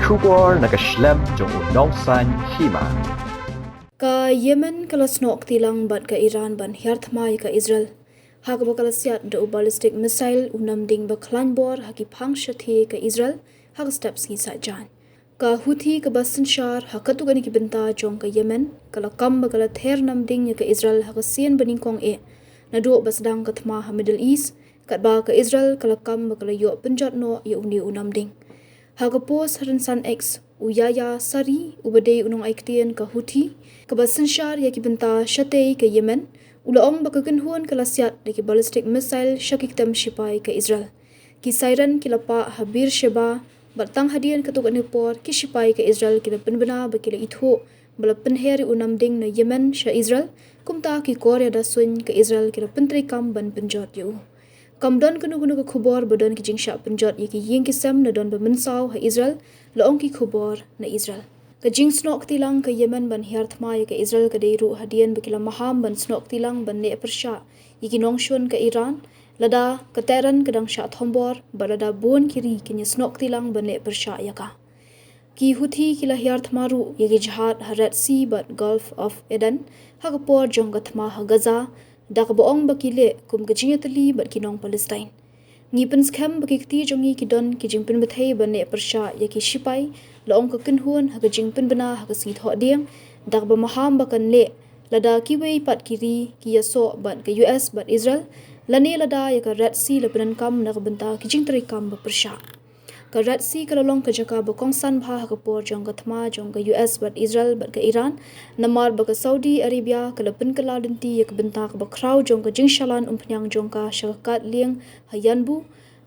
kubor nakaslem jong unongsan Hima. Ka Yemen kala Snohktilang bat ka Iran ban Thma ka Israel. Hak bakal siat da ballistic missile Namding ba klanbor haki Pyrshah ka Israel hak steps ni sajan. Ka Houthi ka Pyrshah hakatu gani ki benta jong ka Yemen kala kam bakal Ther Namding ka Israel hak sien baning kong na do basdang ka Thma ha Middle East kat ba ka Israel kala kam bakal yo penjat no ya uni Namding. Hagapos Haransan X Uyaya Sari ubade unong aiktian ka Houthi ka Pyrshah ya ki benta Shatei ka Yemen ulaong bakaganhuan ka lasyat de ki ballistic missile shakiktam shipai ka Israel ki siren ki lapa ha Pyrshah batang hadian ka tugan por ki shipai ka Israel ki penbena bakila itho bala penheri Namding na Yemen sha Israel kumta ki Korea da swin ka Israel ki pentri kam ban penjot yu Kamdon kunu-kunu ke khubor badan ki jingsha penjot yaki ying kisam na don bemensau ha Israel laong ki khubor na Israel. Ka jing Snohktilang ka Yemen ban Thma ka Israel ka deiru hadian bakila maham ban Snohktilang ban ne Pyrshah yaki nongshun ka Iran lada ka Teran kadang sha thombor balada bon kiri kinya Snohktilang ban ne Pyrshah yaka. Ki Houthi kila Thma ru yaki jihad ha Red Sea bat Gulf of Eden hagapor jong ka Thma ha Gaza dak boong bakile kum kajinga tali bat kinong Palestine. Ngipen skam bakikti jongi kidon ki jingpen bethai bane Pyrshah yaki shipai laong ka kinhuan ha jingpen bena ha si tho diang dak ba maham bakan le lada ki wei pat kiri ki yaso bat ka US bat Israel lane lada ya ka Red Sea lepenan kam na benta ki jingtri kam ba Pyrshah. Ka Red Sea ka lolong ka jaka bakong san bha ha por jong ka Thma jong ka US bat Israel bat ka Iran namar ba ka Saudi Arabia ka lepen ka ladenti ya ka benta ka ba kraw jong ka jingshalan umpanyang jong ka shakakat liang ha yanbu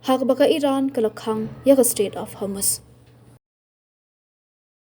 ha ka ba ka Iran ka lakhang ya ka Strait of Hormuz.